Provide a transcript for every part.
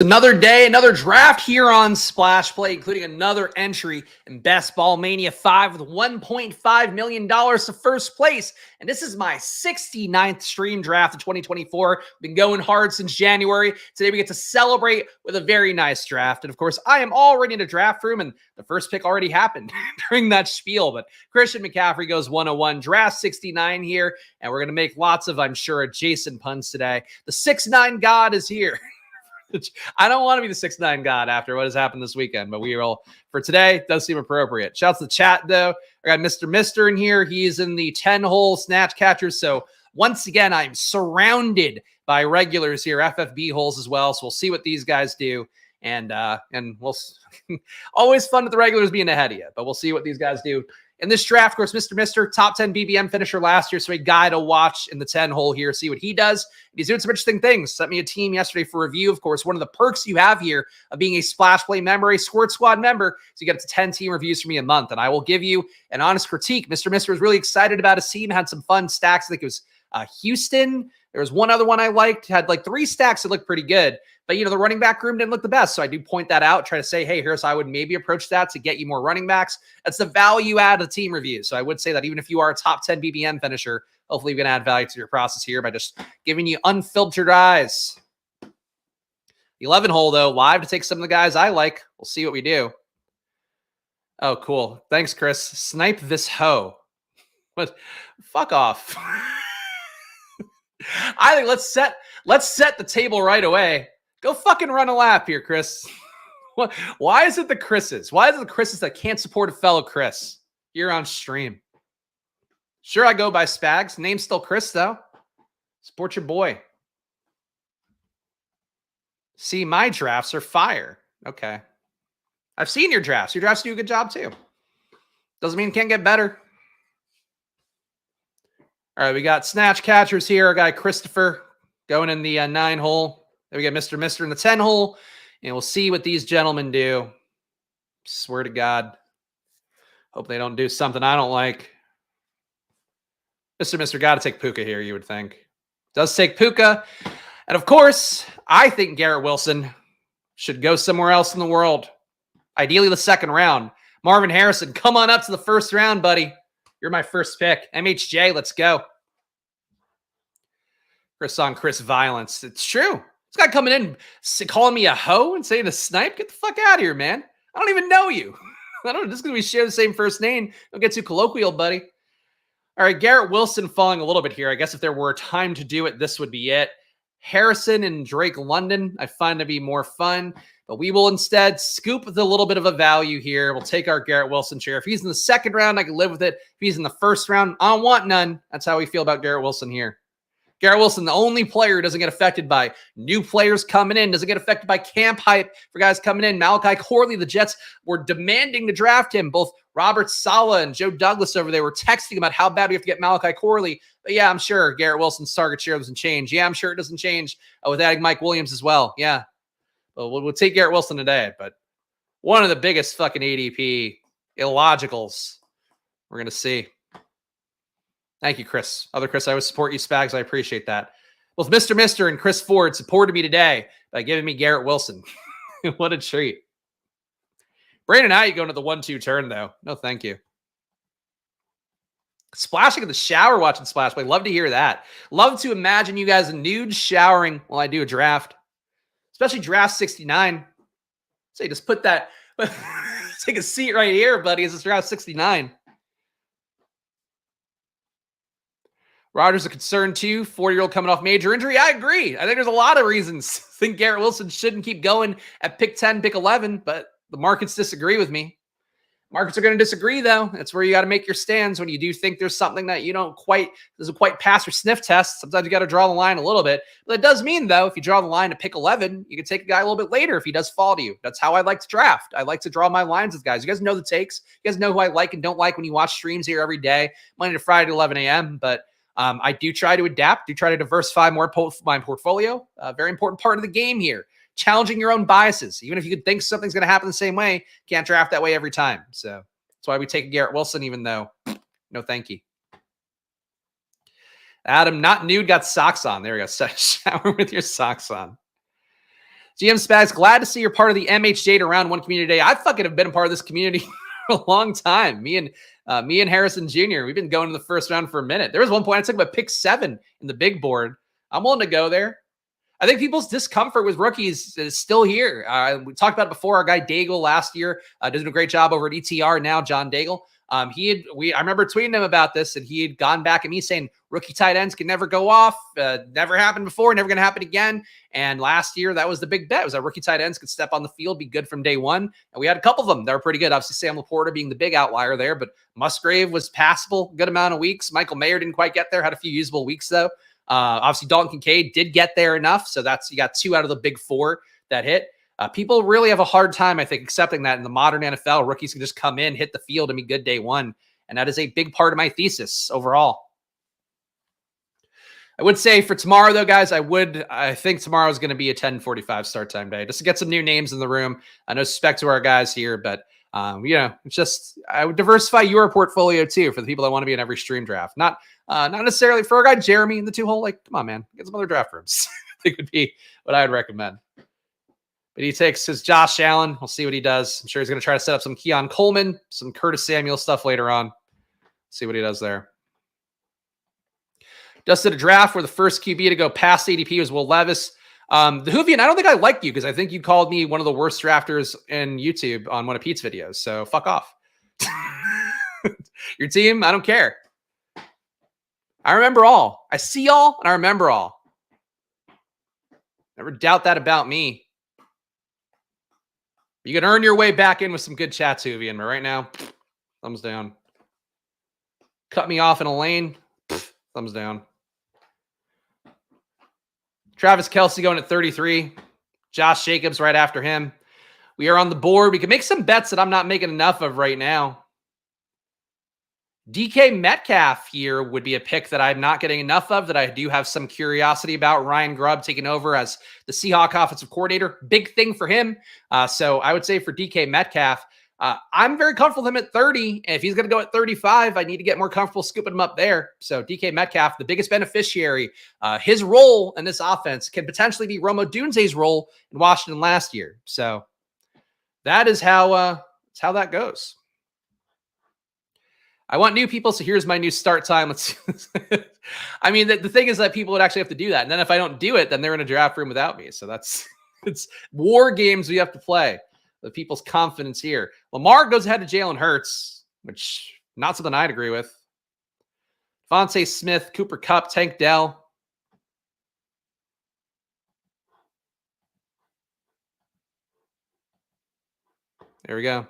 Another day, another draft here on Splash Play, including another entry in Best Ball Mania 5 with $1.5 million to first place. And this is my 69th stream draft of 2024. Been going hard since January. Today we get to celebrate with a very nice draft. And of course, I am already in a draft room, and the first pick already happened during that spiel. But Christian McCaffrey goes 101, draft 69 here. And we're going to make lots of, I'm sure, adjacent puns today. The 6'9 God is here. I don't want to be the 6'9 God after what has happened this weekend, but we will, for today, it does seem appropriate. Shouts to the chat, though. I got Mr. in here. He's in the 10-hole snatch catchers. So once again, I'm surrounded by regulars here, FFB holes as well. So we'll see what these guys do. And we'll always fun with the regulars being ahead of you, but we'll see what these guys do. In this draft, of course, Mr. top 10 BBM finisher last year, so a guy to watch in the 10-hole here, see what he does. He's doing some interesting things. Sent me a team yesterday for review. Of course, one of the perks you have here of being a Splash Play member, a Squirt Squad member, so you get up to 10 team reviews from me a month, and I will give you an honest critique. Mr. was really excited about his team, had some fun stacks. I think it was Houston. There was one other one I liked, had like 3 stacks that looked pretty good. But, you know, the running back room didn't look the best. So I do point that out, try to say, hey, here's how I would maybe approach that to get you more running backs. That's the value add of the team review. So I would say that even if you are a top 10 BBM finisher, hopefully you're going to add value to your process here by just giving you unfiltered eyes. The 11 hole, though, live to take some of the guys I like. We'll see what we do. Oh, cool. Thanks, Chris. Snipe this hoe. But fuck off. I think let's set the table right away. Go fucking run a lap here, Chris. Why is it the Chris's? Why is it the Chris's that can't support a fellow Chris here on stream? Sure, I go by Spags. Name's still Chris, though. Support your boy. See, my drafts are fire. Okay. I've seen your drafts. Your drafts do a good job, too. Doesn't mean it can't get better. All right, we got snatch catchers here. Our guy Christopher going in the 9 hole. Then we got Mr. in the 10 hole. And we'll see what these gentlemen do. Swear to God. Hope they don't do something I don't like. Mr. got to take Puka here, you would think. Does take Puka. And of course, I think Garrett Wilson should go somewhere else in the world. Ideally, the second round. Marvin Harrison, come on up to the first round, buddy. You're my first pick. MHJ, let's go. Chris violence. It's true. This guy coming in calling me a hoe and saying a snipe. Get the fuck out of here, man. I don't even know you. I don't know. Just because we share the same first name. Don't get too colloquial, buddy. All right, Garrett Wilson falling a little bit here. I guess if there were time to do it, this would be it. Harrison and Drake London, I find to be more fun. But we will instead scoop with a little bit of a value here. We'll take our Garrett Wilson chair. If he's in the second round, I can live with it. If he's in the first round, I don't want none. That's how we feel about Garrett Wilson here. Garrett Wilson, the only player who doesn't get affected by new players coming in, doesn't get affected by camp hype for guys coming in. Malachi Corley, the Jets were demanding to draft him. Both Robert Saleh and Joe Douglas over there were texting about how bad we have to get Malachi Corley. But yeah, I'm sure Garrett Wilson's target share doesn't change. Yeah, I'm sure it doesn't change with adding Mike Williams as well. Yeah. Well, we'll take Garrett Wilson today, but one of the biggest fucking ADP illogicals we're going to see. Thank you, Chris. Other Chris, I would support you, Spags. I appreciate that. Well, Mr. and Chris Ford supported me today by giving me Garrett Wilson. What a treat. Brandon, how you going to the 1-2 turn, though? No, thank you. Splashing in the shower watching Splash Play. Love to hear that. Love to imagine you guys nude showering while I do a draft. Especially draft 69. Say, just put that, take a seat right here, buddy, as it's draft 69. Rodgers a concern too. 40-year-old coming off major injury. I agree. I think there's a lot of reasons. I think Garrett Wilson shouldn't keep going at pick 10, pick 11, but the markets disagree with me. Markets are going to disagree, though. That's where you got to make your stands when you do think there's something that you don't quite, doesn't quite pass your sniff test. Sometimes you got to draw the line a little bit. But it does mean, though, if you draw the line at pick 11, you can take a guy a little bit later if he does fall to you. That's how I like to draft. I like to draw my lines with guys. You guys know the takes. You guys know who I like and don't like when you watch streams here every day, Monday to Friday at 11 a.m. But I do try to adapt, do try to diversify more my portfolio. Very important part of the game here. Challenging your own biases. Even if you could think something's going to happen the same way, can't draft that way every time. So that's why we take Garrett Wilson, even though no thank you. Adam, not nude, got socks on. There we go. Shower with your socks on. GM Spags, glad to see you're part of the MHJ to round one community day. I fucking have been a part of this community for a long time. Me and Harrison Jr., we've been going to the first round for a minute. There was one point I took about pick 7 in the big board. I'm willing to go there. I think people's discomfort with rookies is still here. We talked about it before. Our guy Daigle last year did a great job over at ETR. Now John Daigle. I remember tweeting him about this, and he had gone back at me saying rookie tight ends can never go off. Never happened before, never going to happen again. And last year, that was the big bet, was that rookie tight ends could step on the field, be good from day one. And we had a couple of them that were pretty good. Obviously, Sam Laporta being the big outlier there, but Musgrave was passable, good amount of weeks. Michael Mayer didn't quite get there, had a few usable weeks though. Obviously, Dalton Kincaid did get there enough. So you got 2 out of the big 4 that hit. People really have a hard time, I think, accepting that in the modern NFL. Rookies can just come in, hit the field, and be good day one. And that is a big part of my thesis overall. I would say for tomorrow, though, guys, I think tomorrow is going to be a 10:45 start time day, just to get some new names in the room. No respect to our guys here, but it's just, I would diversify your portfolio too for the people that want to be in every stream draft. Not necessarily for our guy Jeremy in the 2-hole. Like, come on, man, get some other draft rooms. I think would be what I would recommend. But he takes his Josh Allen. We'll see what he does. I'm sure he's going to try to set up some Keon Coleman, some Curtis Samuel stuff later on. See what he does there. Just did a draft where the first QB to go past ADP was Will Levis. The Hoovian, I don't think I like you because I think you called me one of the worst drafters in YouTube on one of Pete's videos. So fuck off. Your team, I don't care. I remember all. I see all and I remember all. Never doubt that about me. You can earn your way back in with some good chats, Hoovian, but right now, thumbs down. Cut me off in a lane, thumbs down. Travis Kelce going at 33. Josh Jacobs right after him. We are on the board. We can make some bets that I'm not making enough of right now. DK Metcalf here would be a pick that I'm not getting enough of, that I do have some curiosity about. Ryan Grubb taking over as the Seahawks offensive coordinator. Big thing for him. So I would say for DK Metcalf, I'm very comfortable with him at 30. And if he's going to go at 35, I need to get more comfortable scooping him up there. So DK Metcalf, the biggest beneficiary, his role in this offense can potentially be Rome Odunze's role in Washington last year. So that is how that goes. I want new people, so here's my new start time. I mean, the thing is that people would actually have to do that. And then if I don't do it, then they're in a draft room without me. So it's war games we have to play. The people's confidence here. Lamar goes ahead to Jalen Hurts, which not something I'd agree with. Devontae Smith, Cooper Kupp, Tank Dell. There we go.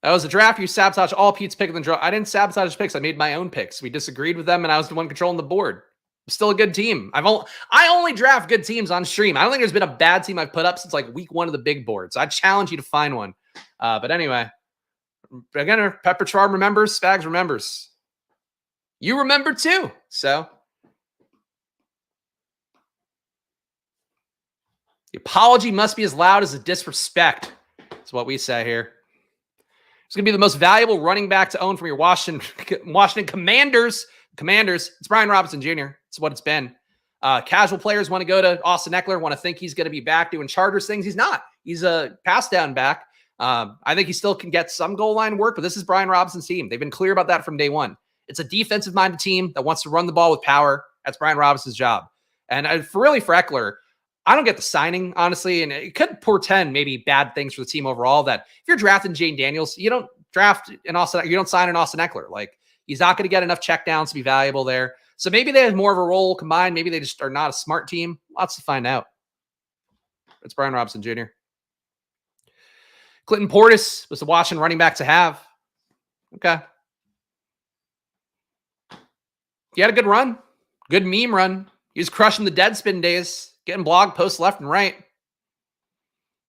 That was a draft. You sabotaged all Pete's pick in the draw. I didn't sabotage his picks. I made my own picks. We disagreed with them, and I was the one controlling the board. Still a good team. I only draft good teams on stream. I don't think there's been a bad team I've put up since like week 1 of the big board. So I challenge you to find one. But anyway, again, Pepper Charm remembers. Spags remembers. You remember too. So the apology must be as loud as the disrespect. That's what we say here. It's going to be the most valuable running back to own from your Washington Commanders. It's Brian Robinson Jr. It's what it's been. Casual players want to go to Austin Eckler, want to think he's going to be back doing Chargers things. He's not. He's a pass down back. I think he still can get some goal line work, but this is Brian Robinson's team. They've been clear about that from day one. It's a defensive-minded team that wants to run the ball with power. That's Brian Robinson's job. And for Eckler, I don't get the signing, honestly, and it could portend maybe bad things for the team overall. That if you're drafting Jane Daniels, you don't sign an Austin Eckler. Like, he's not going to get enough checkdowns to be valuable there. So maybe they have more of a role combined. Maybe they just are not a smart team. Lots to find out. It's Brian Robinson Jr. Clinton Portis was the Washington running back to have. Okay. He had a good run. Good meme run. He was crushing the Deadspin days. Getting blog posts left and right.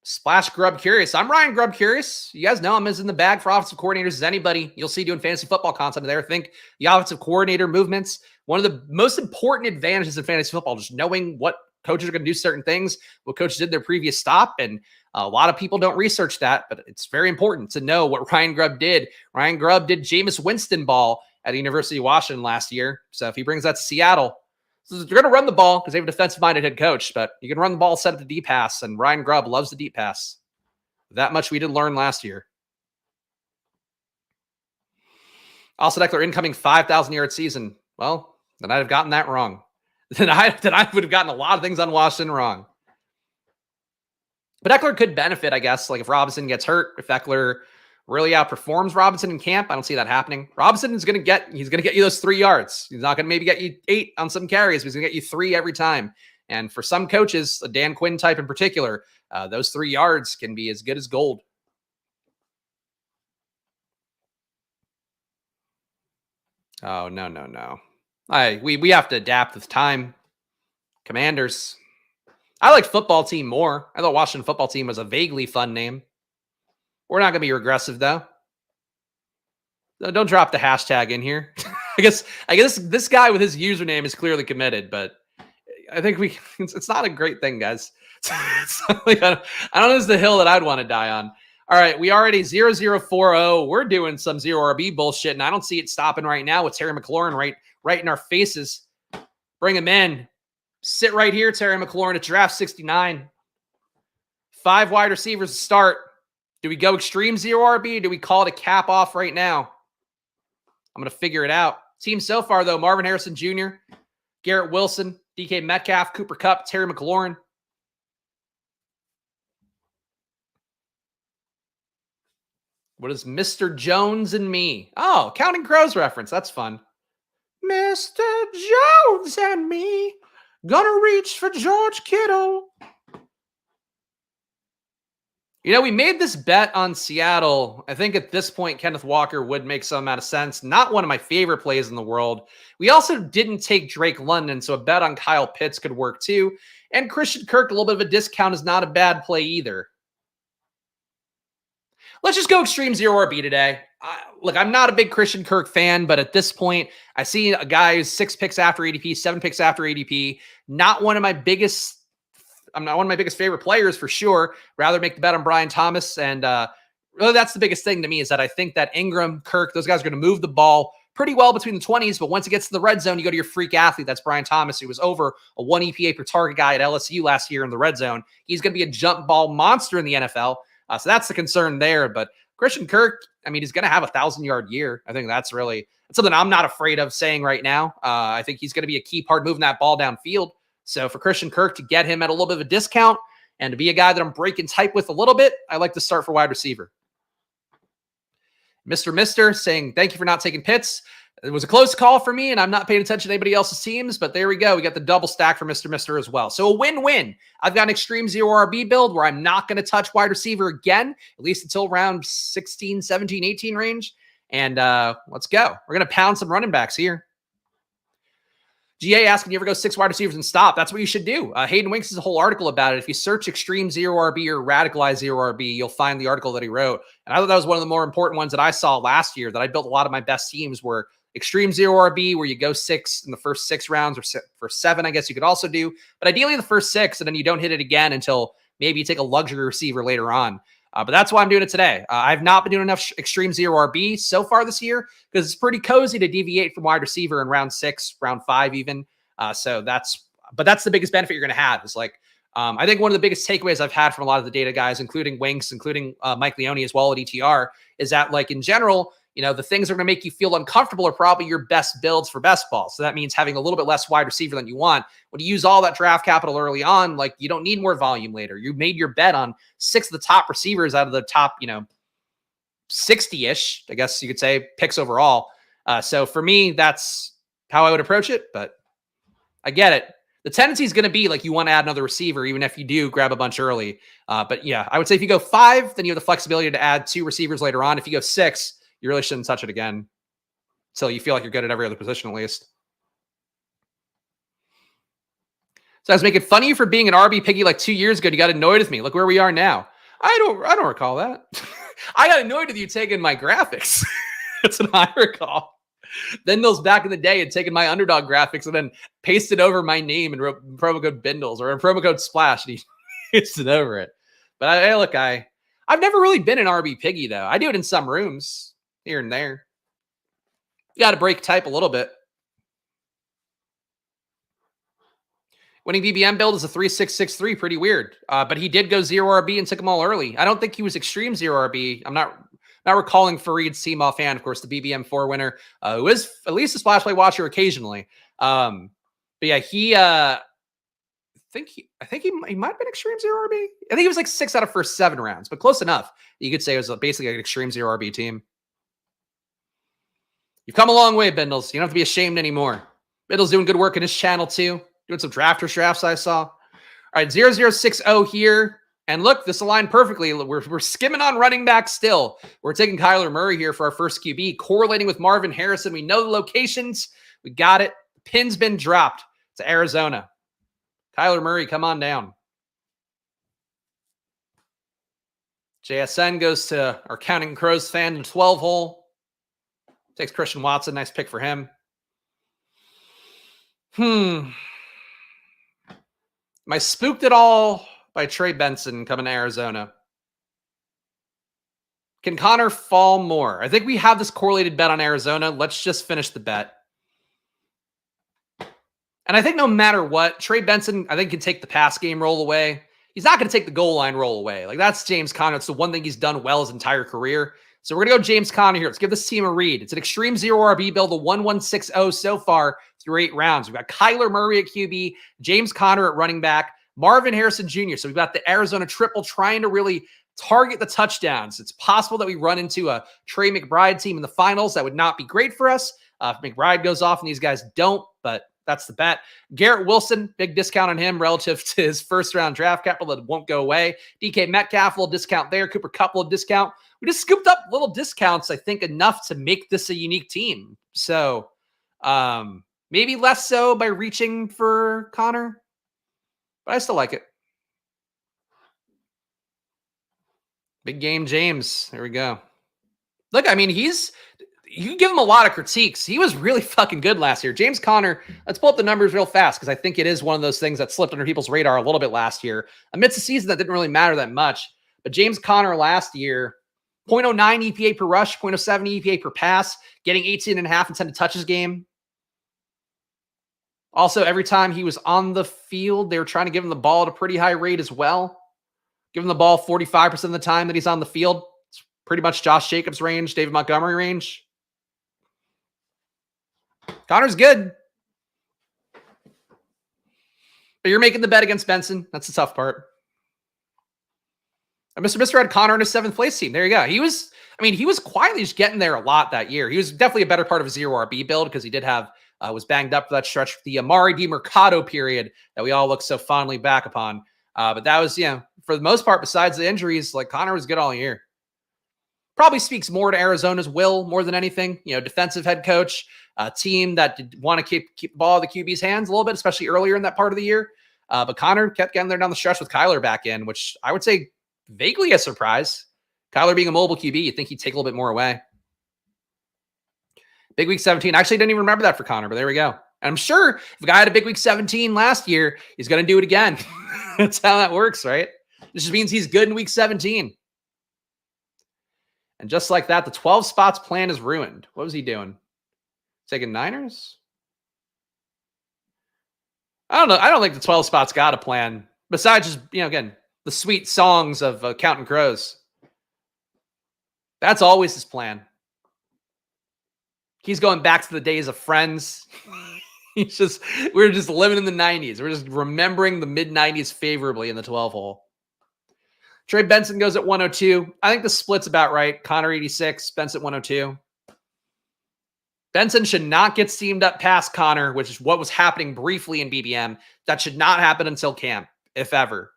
Splash Grub Curious. I'm Ryan Grub Curious. You guys know I'm as in the bag for offensive coordinators as anybody you'll see doing fantasy football content there. Think the offensive coordinator movements. One of the most important advantages in fantasy football, just knowing what coaches are going to do certain things, what coaches did their previous stop. And a lot of people don't research that, but it's very important to know what Ryan Grubb did. Ryan Grubb did Jameis Winston ball at the University of Washington last year. So if he brings that to Seattle, So they're going to run the ball because they have a defensive-minded head coach, but you can run the ball, set up the deep pass, and Ryan Grubb loves the deep pass. That much we did learn last year. Also, Eckler incoming 5,000-yard season. Well, then I'd have gotten that wrong. Then I would have gotten a lot of things on Washington wrong. But Eckler could benefit, I guess, like if Robinson gets hurt, if Eckler really outperforms Robinson in camp. I don't see that happening. Robinson is going to get you those 3 yards. He's not going to maybe get you 8 on some carries, but he's going to get you 3 every time. And for some coaches, a Dan Quinn type in particular, those 3 yards can be as good as gold. Oh, no. We have to adapt with time. Commanders. I like football team more. I thought Washington football team was a vaguely fun name. We're not going to be regressive, though. Don't drop the hashtag in here. I guess this guy with his username is clearly committed, but I think it's not a great thing, guys. I don't know if it's the hill that I'd want to die on. All right, we already 0040. We're doing some 0RB bullshit, and I don't see it stopping right now with Terry McLaurin right in our faces. Bring him in. Sit right here, Terry McLaurin, at draft 69. 5 wide receivers to start. Do we go extreme 0RB? Or do we call it a cap off right now? I'm going to figure it out. Team so far, though, Marvin Harrison Jr., Garrett Wilson, DK Metcalf, Cooper Kupp, Terry McLaurin. What is Mr. Jones and me? Oh, Counting Crows reference. That's fun. Mr. Jones and me gonna reach for George Kittle. You know, we made this bet on Seattle. I think at this point, Kenneth Walker would make some amount of sense. Not one of my favorite plays in the world. We also didn't take Drake London, so a bet on Kyle Pitts could work too. And Christian Kirk, a little bit of a discount, is not a bad play either. Let's just go extreme 0RB today. Look, I'm not a big Christian Kirk fan, but at this point, I see a guy who's 6 picks after ADP, 7 picks after ADP. I'm not one of my biggest favorite players for sure. Rather make the bet on Brian Thomas. And really, that's the biggest thing to me is that I think that Ingram, Kirk, those guys are going to move the ball pretty well between the 20s. But once it gets to the red zone, you go to your freak athlete. That's Brian Thomas, who was over a 1 EPA per target guy at LSU last year in the red zone. He's going to be a jump ball monster in the NFL. So that's the concern there. But Christian Kirk, I mean, he's going to have a 1,000-yard year. I think that's something I'm not afraid of saying right now. I think he's going to be a key part moving that ball downfield. So for Christian Kirk to get him at a little bit of a discount and to be a guy that I'm breaking type with a little bit, I like to start for wide receiver. Mr. saying, thank you for not taking Pitts. It was a close call for me, and I'm not paying attention to anybody else's teams, but there we go. We got the double stack for Mr. as well. So a win-win. I've got an extreme 0RB build where I'm not going to touch wide receiver again, at least until round 16, 17, 18 range. And let's go. We're going to pound some running backs here. GA asking, you ever go 6 wide receivers and stop? That's what you should do. Hayden Winks has a whole article about it. If you search extreme 0RB or radicalized 0RB, you'll find the article that he wrote. And I thought that was one of the more important ones that I saw last year that I built a lot of my best teams were extreme 0RB, where you go 6 in the first 6 rounds, or for 7, I guess you could also do. But ideally the first 6, and then you don't hit it again until maybe you take a luxury receiver later on. But that's why I'm doing it today. I've not been doing enough extreme 0RB so far this year because it's pretty cozy to deviate from wide receiver in round 6, round 5 even. But that's the biggest benefit you're going to have is like, I think one of the biggest takeaways I've had from a lot of the data guys, including Winks, including Mike Leone as well at ETR, is that like in general, you know, the things that are going to make you feel uncomfortable are probably your best builds for best ball. So that means having a little bit less wide receiver than you want. When you use all that draft capital early on, like you don't need more volume later. You made your bet on 6 of the top receivers out of the top, 60-ish, I guess you could say, picks overall. So for me, that's how I would approach it, but I get it. The tendency is going to be like you want to add another receiver, even if you do grab a bunch early. But yeah, I would say if you go 5, then you have the flexibility to add 2 receivers later on. If you go 6, you really shouldn't touch it again until you feel like you're good at every other position at least. So I was making fun of you for being an RB piggy like 2 years ago. You got annoyed with me. Look where we are now. I don't recall that. I got annoyed with you taking my graphics. That's what I recall. Then those back in the day had taken my Underdog graphics and then pasted over my name and wrote promo code Bindles or promo code Splash, and he pasted over it. But I've never really been an RB piggy though. I do it in some rooms here and there. You got to break type a little bit. Winning BBM build is a 3-6-6-3. Pretty weird. But he did go 0 RB and took them all early. I don't think he was extreme 0 RB. I'm not recalling Fareed's team offhand. Of course, the BBM4 winner, who is at least a Splash Play watcher occasionally. But yeah, I think he might have been extreme 0 RB. I think he was like 6 out of first 7 rounds, but close enough. You could say it was basically an extreme 0 RB team. You've come a long way, Bindles. You don't have to be ashamed anymore. Bindles doing good work in his channel too. Doing some drafters drafts I saw. All right, 0060 here. And look, this aligned perfectly. We're skimming on running back still. We're taking Kyler Murray here for our first QB, correlating with Marvin Harrison. We know the locations. We got it. The pin's been dropped to Arizona. Kyler Murray, come on down. JSN goes to our Counting Crows fan in 12 hole. Takes Christian Watson. Nice pick for him. Am I spooked at all by Trey Benson coming to Arizona? Can Connor fall more? I think we have this correlated bet on Arizona. Let's just finish the bet. And I think no matter what, Trey Benson, I think, can take the pass game roll away. He's not going to take the goal line roll away. Like, that's James Conner. It's the one thing he's done well his entire career. So we're going to go James Conner here. Let's give this team a read. It's an extreme 0 RB build, a 1160 so far through 8 rounds. We've got Kyler Murray at QB, James Conner at running back, Marvin Harrison Jr. So we've got the Arizona triple trying to really target the touchdowns. It's possible that we run into a Trey McBride team in the finals. That would not be great for us if McBride goes off and these guys don't, but that's the bet. Garrett Wilson, big discount on him relative to his first-round draft capital that won't go away. DK Metcalf, a little discount there. Cooper Kupp, a little discount. We just scooped up little discounts, I think, enough to make this a unique team. So maybe less so by reaching for Connor, but I still like it. Big game James. There we go. Look, I mean, you can give him a lot of critiques. He was really fucking good last year. James Conner, let's pull up the numbers real fast because I think it is one of those things that slipped under people's radar a little bit last year. Amidst a season that didn't really matter that much. But James Conner last year, 0.09 EPA per rush, 0.07 EPA per pass, getting 18.5 intended touches game. Also, every time he was on the field, they were trying to give him the ball at a pretty high rate as well. Give him the ball 45% of the time that he's on the field. It's pretty much Josh Jacobs range, David Montgomery range. Connor's good. But you're making the bet against Benson. That's the tough part. And Mr. had Connor in his 7th place team. There you go. He was quietly just getting there a lot that year. He was definitely a better part of a 0 RB build because he did have, was banged up for that stretch, the Amari DiMercado period that we all look so fondly back upon. But that was, for the most part, besides the injuries, like Connor was good all year. Probably speaks more to Arizona's will more than anything. Defensive head coach, a team that want to keep the ball in the QB's hands a little bit, especially earlier in that part of the year. But Connor kept getting there down the stretch with Kyler back in, which I would say vaguely a surprise. Kyler being a mobile QB, you'd think he'd take a little bit more away. Big week 17. I actually didn't even remember that for Connor, but there we go. And I'm sure if a guy had a big week 17 last year, he's going to do it again. That's how that works, right? This just means he's good in week 17. And just like that, the 12 spots plan is ruined. What was he doing? Taking Niners? I don't know. I don't think the 12 spots got a plan. Besides just, again, the sweet songs of Counting Crows. That's always his plan. He's going back to the days of Friends. We're just living in the 90s. We're just remembering the mid-90s favorably in the 12 hole. Trey Benson goes at 102. I think the split's about right. Connor 86, Benson at 102. Benson should not get steamed up past Connor, which is what was happening briefly in BBM. That should not happen until camp, if ever.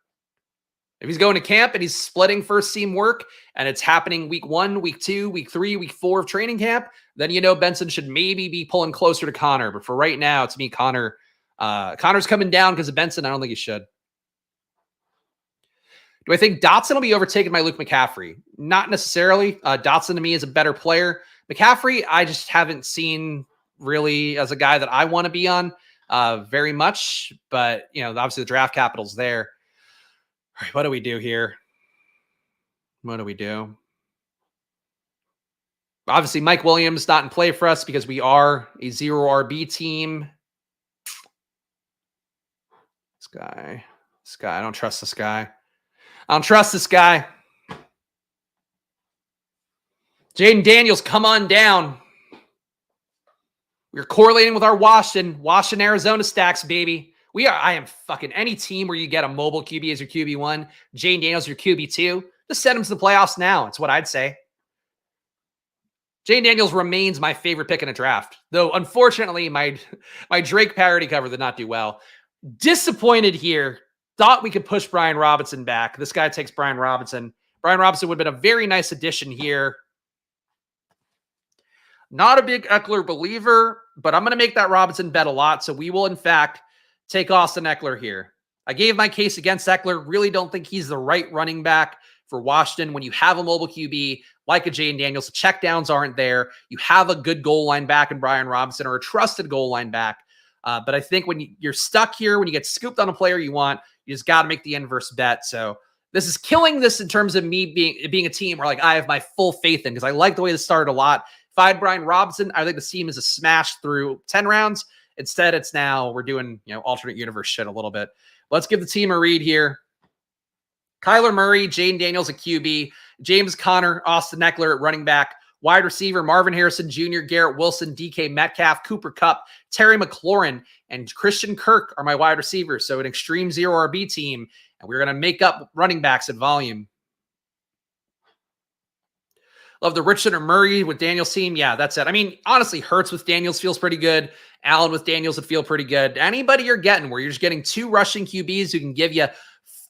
If he's going to camp and he's splitting first team work and it's happening week 1, week 2, week 3, week 4 of training camp, then Benson should maybe be pulling closer to Connor. But for right now, to me, Connor's coming down because of Benson. I don't think he should. Do I think Dotson will be overtaken by Luke McCaffrey? Not necessarily. Dotson to me is a better player. McCaffrey, I just haven't seen really as a guy that I want to be on very much. But, obviously the draft capital's there. All right, what do we do here? What do we do? Obviously, Mike Williams not in play for us because we are a 0 RB team. This guy. I don't trust this guy. I don't trust this guy. Jaden Daniels, come on down. We're correlating with our Washington, Arizona stacks, baby. I am fucking any team where you get a mobile QB as your QB1, Jaden Daniels your QB2. Just send him to the playoffs now. That's what I'd say. Jaden Daniels remains my favorite pick in a draft, though unfortunately my Drake parody cover did not do well. Disappointed here. Thought we could push Brian Robinson back. This guy takes Brian Robinson. Brian Robinson would have been a very nice addition here. Not a big Eckler believer, but I'm going to make that Robinson bet a lot. So we will, in fact, take Austin Eckler here. I gave my case against Eckler. Really don't think he's the right running back for Washington. When you have a mobile QB like a Jaden Daniels, the checkdowns aren't there. You have a good goal line back in Brian Robinson or a trusted goal line back. But I think when you're stuck here, when you get scooped on a player you want, you just got to make the inverse bet. So this is killing this in terms of me being a team where like I have my full faith in, because I like the way this started a lot. If I had Brian Robinson, I think the team is a smash through 10 rounds. Instead, it's now we're doing alternate universe shit a little bit. Let's give the team a read here. Kyler Murray, Jaden Daniels at QB, James Conner, Austin Eckler at running back, wide receiver Marvin Harrison Jr., Garrett Wilson, DK Metcalf, Cooper Kupp, Terry McLaurin, and Christian Kirk are my wide receivers. So an extreme 0 RB team, and we're going to make up running backs at volume. Love the Richardson or Murray with Daniels team. Yeah, that's it. I mean, honestly, Hurts with Daniels feels pretty good. Allen with Daniels would feel pretty good. Anybody you're getting where you're just getting 2 rushing QBs who can give you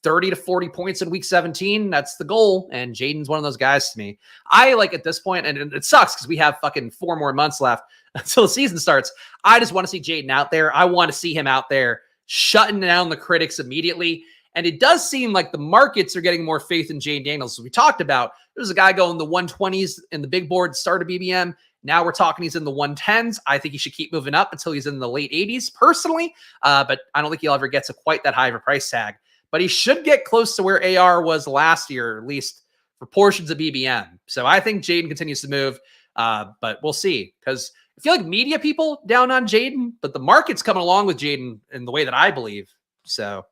30 to 40 points in week 17, that's the goal. And Jaden's one of those guys to me. I like at this point, and it sucks because we have fucking 4 more months left until the season starts. I just want to see Jaden out there. I want to see him out there shutting down the critics immediately. And it does seem like the markets are getting more faith in Jaden Daniels. As we talked about, there's a guy going the 120s in the big board start of BBM. Now we're talking he's in the 110s. I think he should keep moving up until he's in the late 80s personally. But I don't think he'll ever get to quite that high of a price tag. But he should get close to where AR was last year, at least for portions of BBM. So I think Jaden continues to move. But we'll see. Because I feel like media people down on Jaden, but the market's coming along with Jaden in the way that I believe. So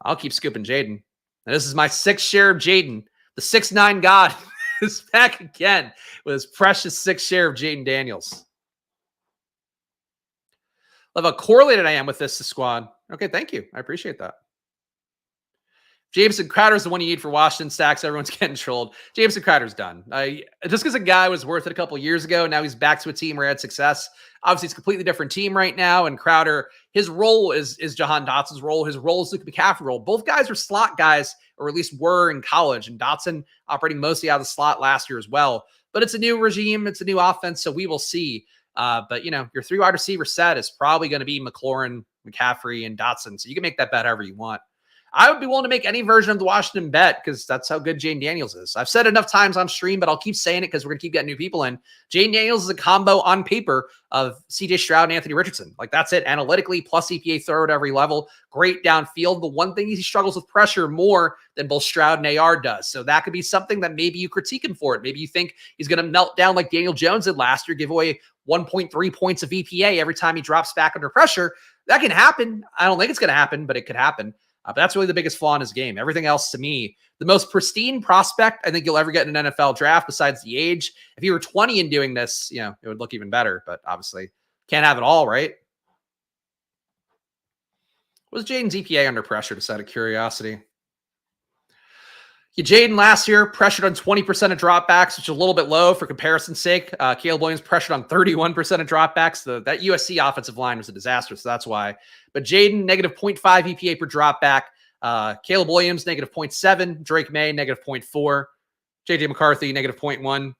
I'll keep scooping Jaden. And this is my 6th share of Jaden. The 6'9" God is back again with his precious 6th share of Jaden Daniels. Love how correlated I am with this squad. Okay, thank you. I appreciate that. Jameson Crowder's the one you need for Washington stacks. Everyone's getting trolled. Jameson Crowder's done. Just because a guy was worth it a couple years ago, now he's back to a team where he had success. Obviously, it's a completely different team right now. And Crowder, his role is Jahan Dotson's role. His role is Luke McCaffrey's role. Both guys are slot guys, or at least were in college. And Dotson operating mostly out of the slot last year as well. But it's a new regime. It's a new offense. So we will see. But, your 3 wide receiver set is probably going to be McLaurin, McCaffrey, and Dotson. So you can make that bet however you want. I would be willing to make any version of the Washington bet because that's how good Jaden Daniels is. I've said enough times on stream, but I'll keep saying it because we're going to keep getting new people in. Jaden Daniels is a combo on paper of CJ Stroud and Anthony Richardson. Like, that's it. Analytically, plus EPA throw at every level. Great downfield. The one thing he struggles with pressure more than both Stroud and AR does. So that could be something that maybe you critique him for it. Maybe you think he's going to melt down like Daniel Jones did last year, give away 1.3 points of EPA every time he drops back under pressure. That can happen. I don't think it's going to happen, but it could happen. But that's really the biggest flaw in his game. Everything else, to me, the most pristine prospect I think you'll ever get in an NFL draft besides the age. If you were 20 and doing this, it would look even better. But obviously, can't have it all, right? What was Jaden's EPA under pressure, just out of curiosity? Jaden last year pressured on 20% of dropbacks, which is a little bit low for comparison's sake. Caleb Williams pressured on 31% of dropbacks. That USC offensive line was a disaster, so that's why. But Jaden, negative 0.5 EPA per dropback. Caleb Williams, negative 0.7. Drake May, negative 0.4. JJ McCarthy, negative 0.1. And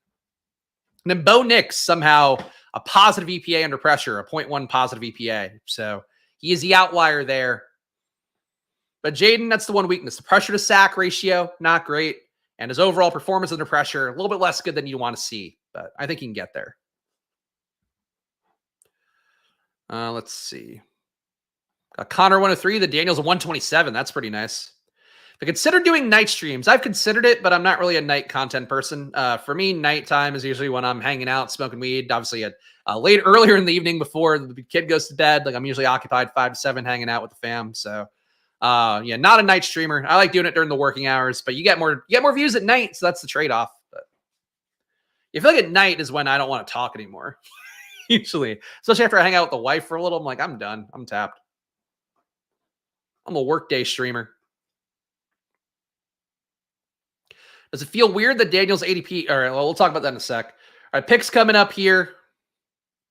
then Bo Nix, somehow a positive EPA under pressure, a 0.1 positive EPA. So he is the outlier there. But Jaden, that's the one weakness. The pressure to sack ratio, not great. And his overall performance under pressure, a little bit less good than you want to see. But I think he can get there. Let's see. Got Connor 103, the Daniels a 127. That's pretty nice. If I consider doing night streams, I've considered it, but I'm not really a night content person. For me, nighttime is usually when I'm hanging out, smoking weed. Obviously, earlier in the evening before the kid goes to bed. Like, I'm usually occupied 5 to 7 hanging out with the fam. So Yeah, not a night streamer. I like doing it during the working hours, but you get more views at night, so that's the trade-off. But I feel like at night is when I don't want to talk anymore. Usually, especially after I hang out with the wife for a little, I'm like, I'm done. I'm tapped. I'm a workday streamer. Does it feel weird that Daniel's ADP? All right, well, we'll talk about that in a sec. All right, picks coming up here.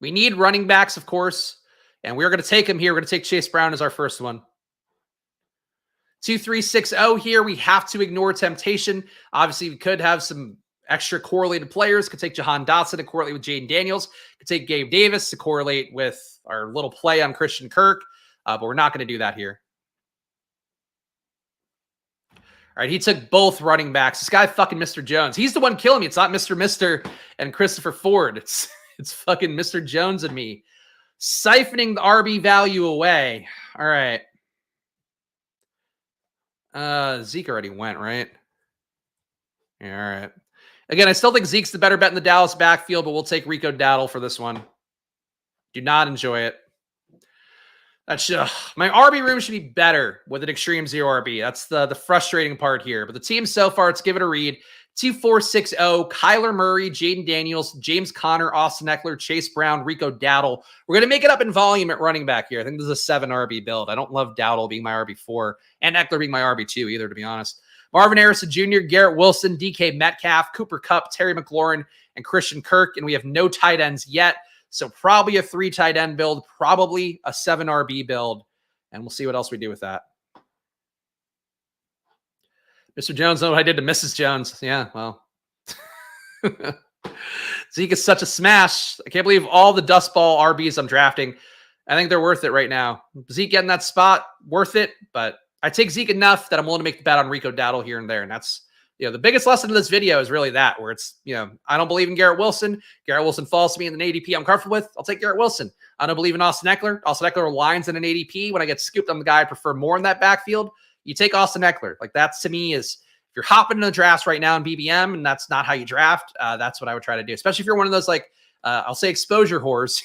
We need running backs, of course, and we're going to take him here. We're going to take Chase Brown as our first one. 2360 here. We have to ignore temptation. Obviously, we could have some extra correlated players. Could take Jahan Dotson to correlate with Jaden Daniels. Could take Gabe Davis to correlate with our little play on Christian Kirk, but we're not going to do that here. All right, he took both running backs. This guy fucking Mr. Jones. He's the one killing me. It's not Mr. and Christopher Ford. It's fucking Mr. Jones and me. Siphoning the RB value away. All right. Zeke already went, right? Yeah, all right. Again, I still think Zeke's the better bet in the Dallas backfield, but we'll take Rico Dowdle for this one. Do not enjoy it. That's my RB room should be better with an extreme zero RB. That's the frustrating part here. But the team so far, let's give it a read. 2460, Kyler Murray, Jaden Daniels, James Conner, Austin Eckler, Chase Brown, Rico Dowdle. We're going to make it up in volume at running back here. I think this is a 7 RB build. I don't love Dowdle being my RB4 and Eckler being my RB2 either, to be honest. Marvin Harrison Jr., Garrett Wilson, DK Metcalf, Cooper Kupp, Terry McLaurin, and Christian Kirk. And we have no tight ends yet. So probably a 3 tight end build, probably a 7 RB build. And we'll see what else we do with that. Mr. Jones, know what I did to Mrs. Jones. Yeah, well. Zeke is such a smash. I can't believe all the dust ball RBs I'm drafting. I think they're worth it right now. Zeke getting that spot, worth it. But I take Zeke enough that I'm willing to make the bet on Rico Dowdle here and there. And that's, the biggest lesson of this video is really that, where it's, I don't believe in Garrett Wilson. Garrett Wilson falls to me in an ADP I'm comfortable with. I'll take Garrett Wilson. I don't believe in Austin Eckler. Austin Eckler aligns in an ADP. When I get scooped on the guy I prefer more in that backfield, you take Austin Eckler. Like, that's, to me, is if you're hopping into the drafts right now in BBM and that's not how you draft, that's what I would try to do. Especially if you're one of those, like, I'll say exposure whores.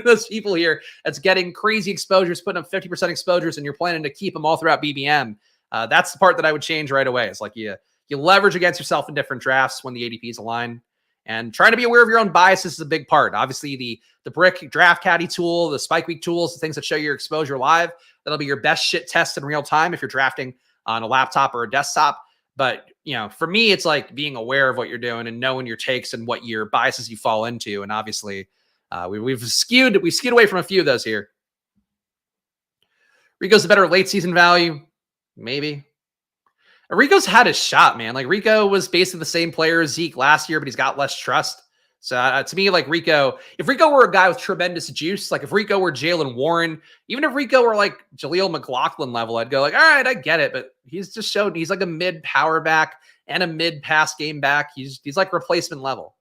Those people here that's getting crazy exposures, putting up 50% exposures, and you're planning to keep them all throughout BBM. That's the part that I would change right away. It's like you leverage against yourself in different drafts when the ADPs align. And trying to be aware of your own biases is a big part. Obviously, the Brick Draft Caddy tool, the Spike Week tools, the things that show your exposure live, that'll be your best shit test in real time if you're drafting on a laptop or a desktop. But, for me, it's like being aware of what you're doing and knowing your takes and what your biases you fall into. And obviously, we've skewed away from a few of those here. Rico's the better late season value. Maybe. Rico's had his shot, man. Like, Rico was basically the same player as Zeke last year, but he's got less trust. So to me, like, Rico, if Rico were a guy with tremendous juice, like if Rico were Jalen Warren, even if Rico were like Jaleel McLaughlin level, I'd go like, all right, I get it. But he's just showed he's like a mid power back and a mid pass game back. He's like replacement level,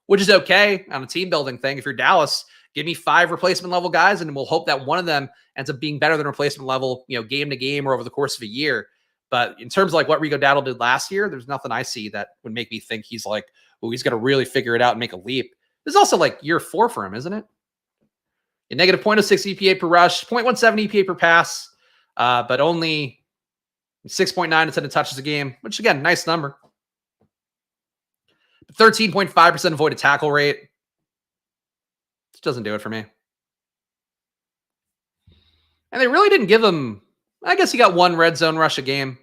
which is okay on a team building thing. If you're Dallas, give me 5 replacement level guys, and we'll hope that one of them ends up being better than replacement level, game to game or over the course of a year. But in terms of like what Rico Dowdle did last year, there's nothing I see that would make me think he's like, oh, he's going to really figure it out and make a leap. This is also like year 4 for him, isn't it? A negative 0.06 EPA per rush, 0.17 EPA per pass, but only 6.9 attempted touches a game, which again, nice number. 13.5% avoided tackle rate. This doesn't do it for me. And they really didn't give him, I guess he got 1 red zone rush a game.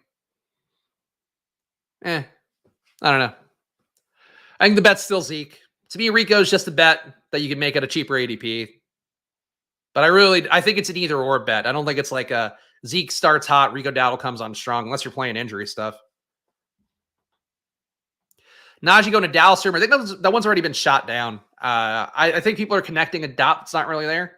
I don't know. I think the bet's still Zeke. To me, Rico's just a bet that you can make at a cheaper ADP. But I think it's an either or bet. I don't think it's like a Zeke starts hot, Rico Dowdle comes on strong, unless you're playing injury stuff. Najee going to Dallas room. I think that one's already been shot down. I think people are connecting a dot that's not really there.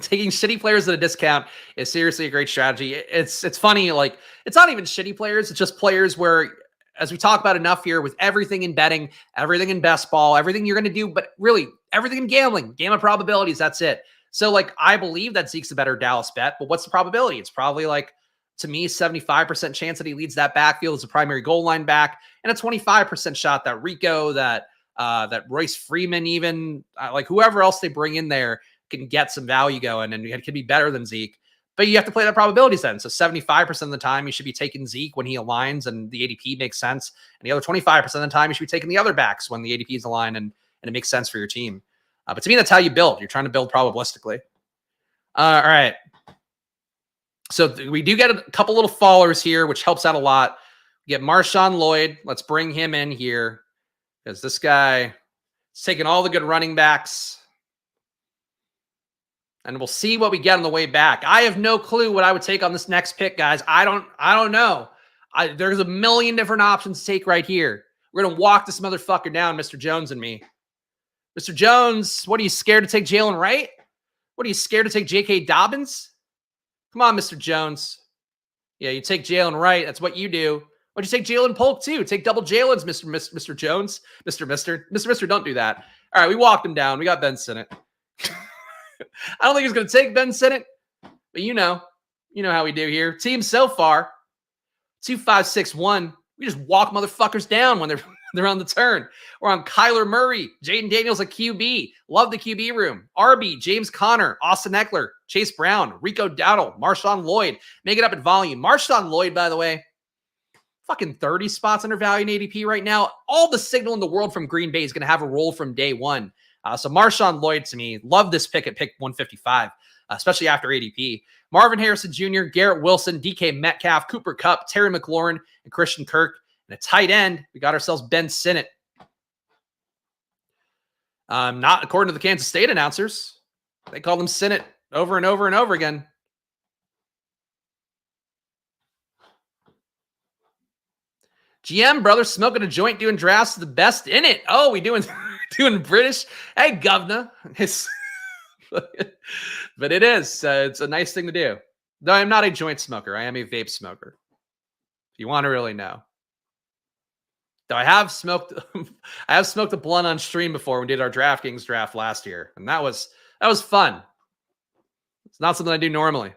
Taking shitty players at a discount is seriously a great strategy. It's funny, like, it's not even shitty players. It's just players where, as we talk about enough here, with everything in betting, everything in best ball, everything you're going to do, but really everything in gambling, game of probabilities, that's it. So, like, I believe that Zeke's a better Dallas bet, but what's the probability? It's probably like, to me, 75% chance that he leads that backfield as a primary goal line back, and a 25% shot that Rico, that Royce Freeman, even like whoever else they bring in there can get some value going, and it could be better than Zeke. But you have to play that probability then. So 75% of the time, you should be taking Zeke when he aligns and the ADP makes sense. And the other 25% of the time, you should be taking the other backs when the ADP is aligned and it makes sense for your team. But to me, that's how you build. You're trying to build probabilistically. All right. So we do get a couple little fallers here, which helps out a lot. We get Marshawn Lloyd. Let's bring him in here because this guy is taking all the good running backs. And we'll see what we get on the way back. I have no clue what I would take on this next pick, guys. I don't know. There's a million different options to take right here. We're going to walk this motherfucker down, Mr. Jones and me. Mr. Jones, what are you scared to take Jalen Wright? What are you scared to take J.K. Dobbins? Come on, Mr. Jones. Yeah, you take Jalen Wright. That's what you do. What'd you take Jalen Polk too? Take double Jalen's, Mr. Jones. Mr. Don't do that. All right, we walked him down. We got Ben Sinnott. I don't think he's going to take Ben Sinnott, but you know how we do here. Team so far, 2-5-6-1. We just walk motherfuckers down when they're on the turn. We're on Kyler Murray, Jaden Daniels at QB. Love the QB room. RB, James Conner, Austin Eckler, Chase Brown, Rico Dowdle, Marshawn Lloyd. Make it up in volume. Marshawn Lloyd, by the way, fucking 30 spots undervalued in ADP right now. All the signal in the world from Green Bay is going to have a role from day one. So Marshawn Lloyd, to me, love this pick at pick 155, especially after ADP. Marvin Harrison Jr., Garrett Wilson, DK Metcalf, Cooper Kupp, Terry McLaurin, and Christian Kirk. And a tight end, we got ourselves Ben Sinnott. Not according to the Kansas State announcers. They call him Sinnott over and over and over again. GM, brother, smoking a joint, doing drafts, the best in it. Oh, we doing British? Hey, governor. But it is. It's a nice thing to do. Though I'm not a joint smoker. I am a vape smoker. If you want to really know. Though I have smoked a blunt on stream before when we did our DraftKings draft last year. And that was fun. It's not something I do normally. I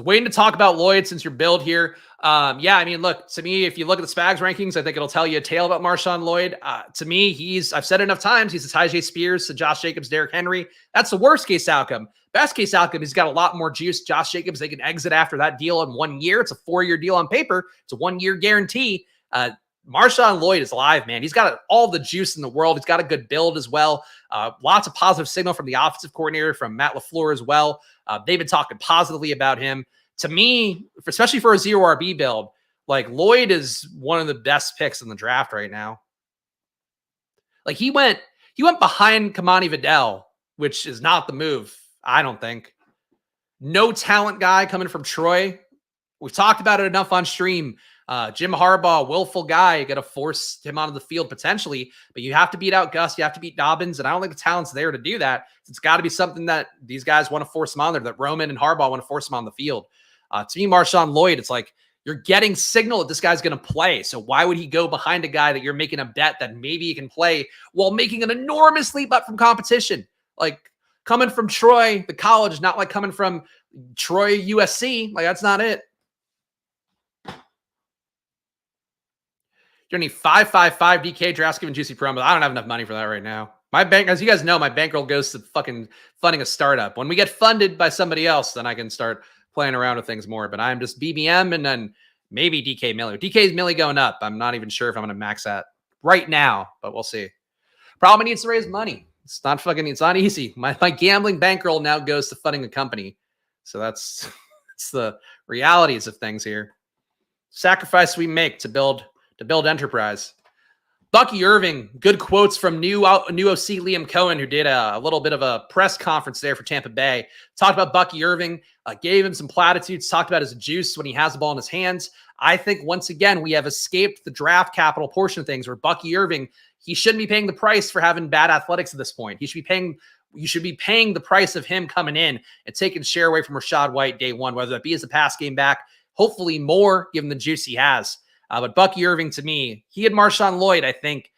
was waiting to talk about Lloyd since your build here. Yeah, I mean, look, to me, if you look at the Spags rankings, I think it'll tell you a tale about Marshawn Lloyd. To me, I've said it enough times, he's a Tyjae Spears to Josh Jacobs, Derrick Henry. That's the worst case outcome. Best case outcome, he's got a lot more juice. Josh Jacobs, they can exit after that deal in 1 year. It's a 4-year deal on paper. It's a 1-year guarantee. Marshawn Lloyd is live, man. He's got all the juice in the world. He's got a good build as well. Lots of positive signal from the offensive coordinator, from Matt LaFleur as well. They've been talking positively about him. To me, especially for a 0 RB build, like Lloyd is one of the best picks in the draft right now. Like he went behind Kamani Vidal, which is not the move, I don't think. No talent guy coming from Troy. We've talked about it enough on stream. Jim Harbaugh, willful guy, you got to force him onto the field potentially, but you have to beat out Gus, you have to beat Dobbins, and I don't think the talent's there to do that. It's got to be something that these guys want to force him on there, that Roman and Harbaugh want to force him on the field. To me, Marshawn Lloyd, it's like you're getting signal that this guy's going to play. So why would he go behind a guy that you're making a bet that maybe he can play while making an enormous leap up from competition? Like coming from Troy, the college, not like coming from Troy, USC. Like that's not it. You're going to need 555 DK drafts given juicy promo. I don't have enough money for that right now. My bank, as you guys know, my bankroll goes to fucking funding a startup. When we get funded by somebody else, then I can start playing around with things more. But I'm just BBM and then maybe DK Millie. DK's Millie going up. I'm not even sure if I'm going to max that right now, but we'll see. Problem needs to raise money. It's not easy. My gambling bankroll now goes to funding a company. So that's the realities of things here. Sacrifice we make to build enterprise. Bucky Irving, good quotes from new OC Liam Cohen, who did a little bit of a press conference there for Tampa Bay. Talked about Bucky Irving, gave him some platitudes, talked about his juice when he has the ball in his hands. I think once again, we have escaped the draft capital portion of things where Bucky Irving, he shouldn't be paying the price for having bad athletics at this point. You should be paying the price of him coming in and taking share away from Rachaad White day one, whether that be as a pass game back, hopefully more given the juice he has. But Bucky Irving, to me, he had Marshawn Lloyd, I think,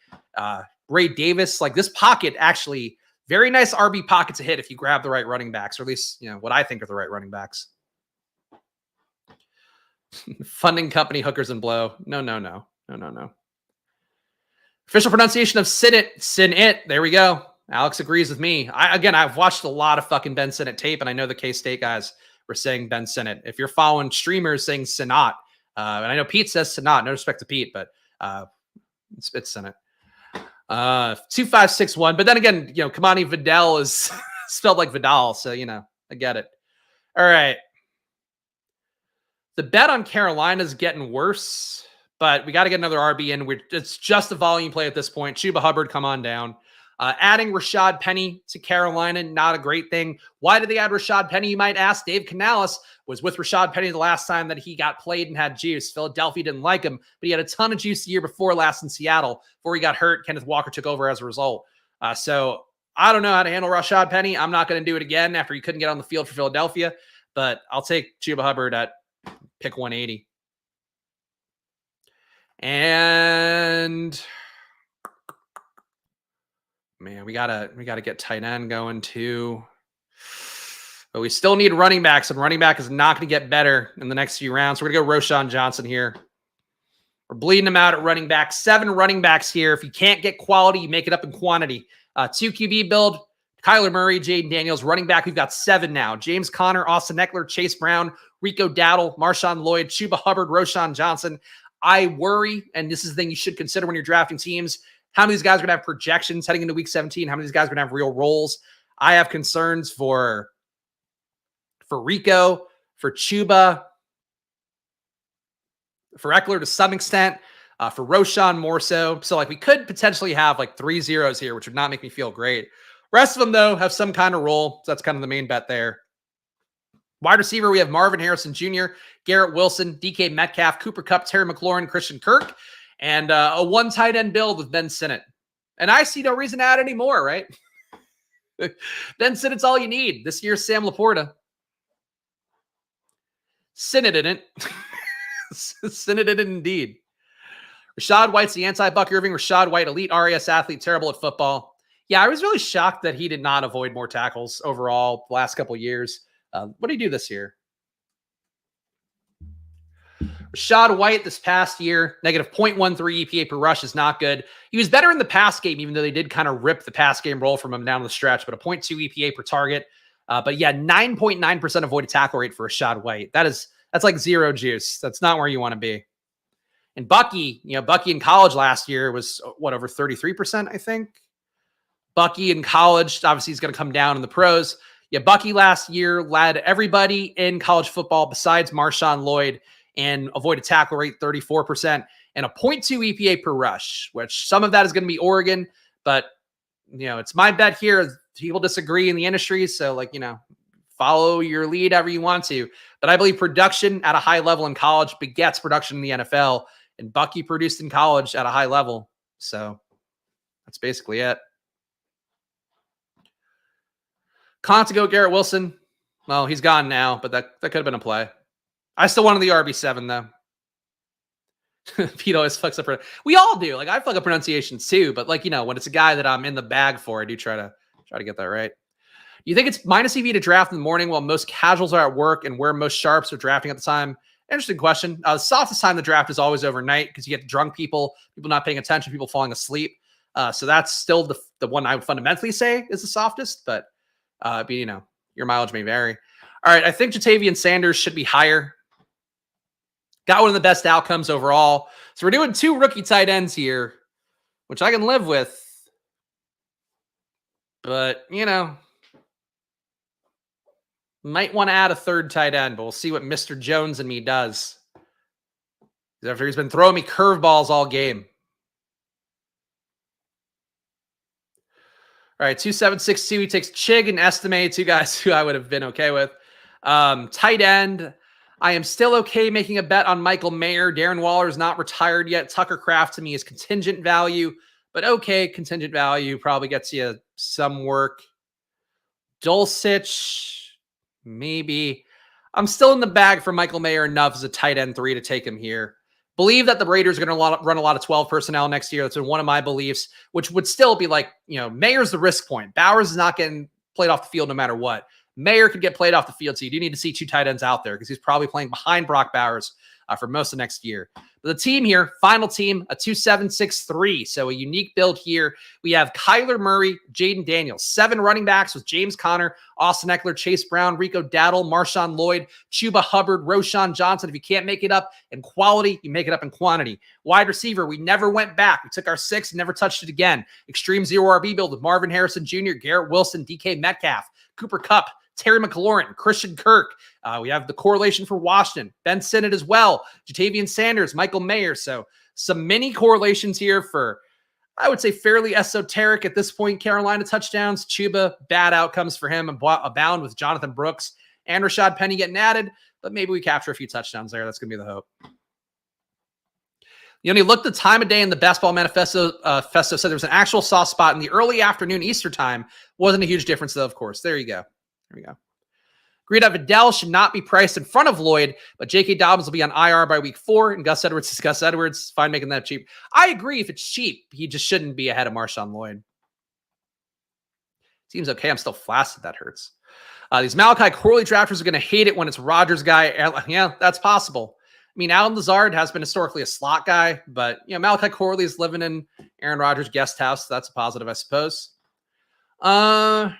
Ray Davis, like this pocket, actually very nice RB pocket to hit if you grab the right running backs, or at least, what I think are the right running backs. Funding company hookers and blow. No. Official pronunciation of Sinnott. There we go. Alex agrees with me. I've watched a lot of fucking Ben Sinnott tape, and I know the K-State guys were saying Ben Sinnott. If you're following streamers saying Sinnott, and I know Pete says Sinnott, no respect to Pete, but it's Sinnott. 2561. But then again, Kamani Vidal is spelled like Vidal, so I get it. All right. The bet on Carolina is getting worse, but we got to get another RB in. It's just a volume play at this point. Chuba Hubbard, come on down. Adding Rashad Penny to Carolina, not a great thing. Why did they add Rashad Penny, you might ask? Dave Canales was with Rashad Penny the last time that he got played and had juice. Philadelphia didn't like him, but he had a ton of juice the year before last in Seattle. Before he got hurt, Kenneth Walker took over as a result. So I don't know how to handle Rashad Penny. I'm not going to do it again after he couldn't get on the field for Philadelphia, but I'll take Chuba Hubbard at pick 180. And man, we gotta get tight end going too. But we still need running backs, and running back is not going to get better in the next few rounds. So we're going to go Roschon Johnson here. We're bleeding them out at running back. 7 running backs here. If you can't get quality, you make it up in quantity. 2 QB build. Kyler Murray, Jaden Daniels. Running back, we've got 7 now. James Conner, Austin Eckler, Chase Brown, Rico Dowdle, Marshawn Lloyd, Chuba Hubbard, Roschon Johnson. I worry, and this is the thing you should consider when you're drafting teams, how many of these guys are going to have projections heading into week 17? How many of these guys are going to have real roles? I have concerns for Rico, for Chuba, for Eckler to some extent, for Roschon more so. So we could potentially have 3 zeros here, which would not make me feel great. Rest of them, though, have some kind of role. So that's kind of the main bet there. Wide receiver, we have Marvin Harrison Jr., Garrett Wilson, DK Metcalf, Cooper Kupp, Terry McLaurin, Christian Kirk, and a 1 tight end build with Ben Sinnott. And I see no reason to add any more, right? Ben Sinnott's all you need. This year's Sam Laporta. Sinnott didn't. Sinnott didn't indeed. Rashad White's the anti-Buck Irving. Rashad White, elite RAS athlete, terrible at football. Yeah, I was really shocked that he did not avoid more tackles overall the last couple of years. What did he do this year? Rashad White this past year, negative 0.13 EPA per rush is not good. He was better in the pass game, even though they did kind of rip the pass game roll from him down the stretch, but a 0.2 EPA per target. But yeah, 9.9% avoided tackle rate for Rashad White. That's like zero juice. That's not where you want to be. And Bucky, Bucky in college last year was over 33%, I think. Bucky in college, obviously he's going to come down in the pros. Yeah, Bucky last year led everybody in college football besides Marshawn Lloyd and avoided tackle rate 34% and a 0.2 EPA per rush, which some of that is going to be Oregon, but it's my bet here. People disagree in the industry. So follow your lead however you want to, but I believe production at a high level in college begets production in the NFL, and Bucky produced in college at a high level. So that's basically it. Contigo, Garrett Wilson. Well, he's gone now, but that could have been a play. I still wanted the RB7 though. Pete always fucks up. We all do. I fuck up pronunciations too, but when it's a guy that I'm in the bag for, I do try to get that right. You think it's minus EV to draft in the morning while most casuals are at work and where most sharps are drafting at the time? Interesting question. The softest time to draft is always overnight because you get drunk people not paying attention, people falling asleep. So that's still the one I would fundamentally say is the softest, but your mileage may vary. All right, I think Jatavian Sanders should be higher. Got one of the best outcomes overall. So we're doing 2 rookie tight ends here, which I can live with. But, might want to add a 3rd tight end, but we'll see what Mr. Jones and me does. After he's been throwing me curveballs all game. All right, 2762. He takes Chig and Estime, 2 guys who I would have been okay with. Tight end. I am still okay making a bet on Michael Mayer. Darren Waller is not retired yet. Tucker Kraft to me is contingent value, but okay, contingent value probably gets you some work. Dulcich, maybe. I'm still in the bag for Michael Mayer enough as a tight end 3 to take him here. Believe that the Raiders are going to run a lot of 12 personnel next year. That's been one of my beliefs, which would still be Mayer's the risk point. Bowers is not getting played off the field no matter what. Mayer could get played off the field, so you do need to see 2 tight ends out there because he's probably playing behind Brock Bowers for most of next year. But the team here, final team, a 2-7-6-3. So a unique build here. We have Kyler Murray, Jaden Daniels, 7 running backs with James Conner, Austin Eckler, Chase Brown, Rico Dowdle, Marshawn Lloyd, Chuba Hubbard, Roshan Johnson. If you can't make it up in quality, you make it up in quantity. Wide receiver, we never went back. We took our 6 and never touched it again. Extreme zero RB build with Marvin Harrison Jr., Garrett Wilson, DK Metcalf, Cooper Kupp, Terry McLaurin, Christian Kirk. We have the correlation for Washington, Ben Sinnott as well, Jatavian Sanders, Michael Mayer. So some mini correlations here for, I would say, fairly esoteric at this point. Carolina touchdowns, Chuba, bad outcomes for him, abound with Jonathan Brooks and Rashad Penny getting added, but maybe we capture a few touchdowns there. That's going to be the hope. You know, you looked the time of day in the Best Ball Manifesto, said there was an actual soft spot in the early afternoon Easter time. Wasn't a huge difference, though, of course. There you go. There we go. Agreed that Vidal should not be priced in front of Lloyd, but J.K. Dobbins will be on IR by week 4, and Gus Edwards is Gus Edwards. Fine making that cheap. I agree if it's cheap. He just shouldn't be ahead of Marshawn Lloyd. Seems okay. I'm still flaccid. That hurts. These Malachi Corley drafters are going to hate it when it's Rodgers guy. Yeah, that's possible. I mean, Alan Lazard has been historically a slot guy, but, you know, Malachi Corley is living in Aaron Rodgers' guest house. So that's a positive, I suppose. I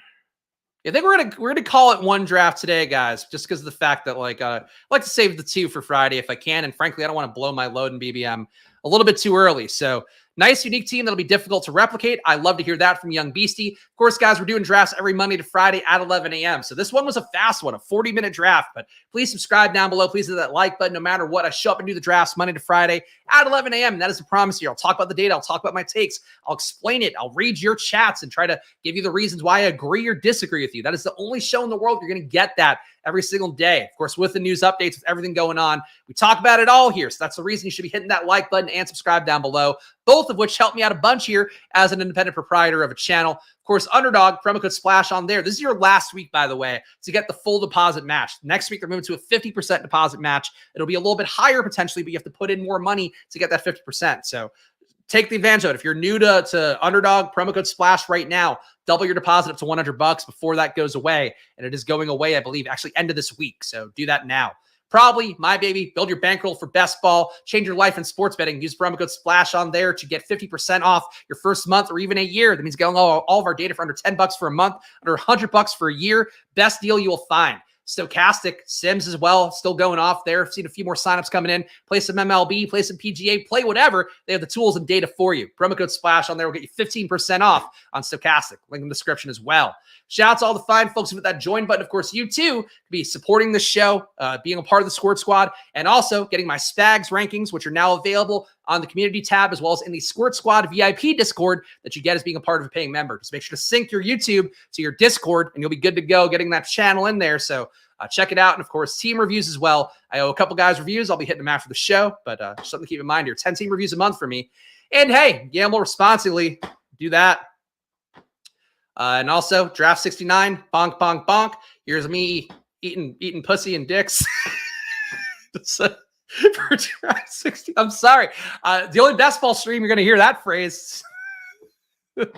think we're gonna call it one draft today, guys, just because of the fact that I like to save the 2 for Friday if I can, and frankly, I don't want to blow my load in BBM a little bit too early. So nice, unique team that'll be difficult to replicate. I love to hear that from Young Beastie. Of course, guys, we're doing drafts every Monday to Friday at 11 a.m. So this one was a fast one, a 40-minute draft. But please subscribe down below. Please hit that like button no matter what. I show up and do the drafts Monday to Friday at 11 a.m. And that is a promise here. I'll talk about the data. I'll talk about my takes. I'll explain it. I'll read your chats and try to give you the reasons why I agree or disagree with you. That is the only show in the world you're going to get that every single day. Of course, with the news updates, with everything going on, we talk about it all here. So that's the reason you should be hitting that like button and subscribe down below, both of which help me out a bunch here as an independent proprietor of a channel. Of course, Underdog, promo code SPLASH on there. This is your last week, by the way, to get the full deposit match. Next week, they're moving to a 50% deposit match. It'll be a little bit higher potentially, but you have to put in more money to get that 50%. So take the advantage of it. If you're new to Underdog, promo code SPLASH right now. Double your deposit up to $100 before that goes away. And it is going away, I believe, actually end of this week. So do that now. Probably my baby. Build your bankroll for best ball. Change your life in sports betting. Use promo code SPLASH on there to get 50% off your first month or even a year. That means getting all of our data for under $10 for a month, under $100 for a year. Best deal you will find. Stochastic, Sims as well, still going off there. I've seen a few more signups coming in. Play some MLB, play some PGA, play whatever. They have the tools and data for you. Promo code SPLASH on there will get you 15% off on Stochastic. Link in the description as well. Shout out to all the fine folks who hit that join button. Of course, you too could be supporting the show, being a part of the Squirt Squad, and also getting my Spags rankings, which are now available on the community tab, as well as in the Squirt Squad VIP Discord that you get as being a part of a paying member. Just make sure to sync your YouTube to your Discord, and you'll be good to go getting that channel in there. So check it out. And of course, team reviews as well. I owe a couple guys reviews. I'll be hitting them after the show, but something to keep in mind here. 10 team reviews a month for me. And hey, gamble responsibly. Do that. And also, Draft 69, bonk, bonk, bonk. Here's me eating pussy and dicks. For Draft 60. I'm sorry. The only best ball stream you're going to hear that phrase. And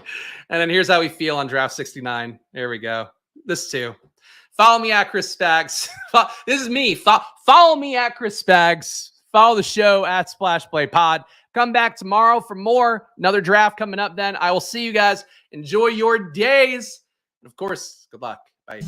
then here's how we feel on Draft 69. There we go. This too. Follow me at Chris Spags. This is me. Follow me at Chris Spags. Follow the show at Splash Play Pod. Come back tomorrow for more. Another draft coming up then. I will see you guys. Enjoy your days. And of course, good luck. Bye.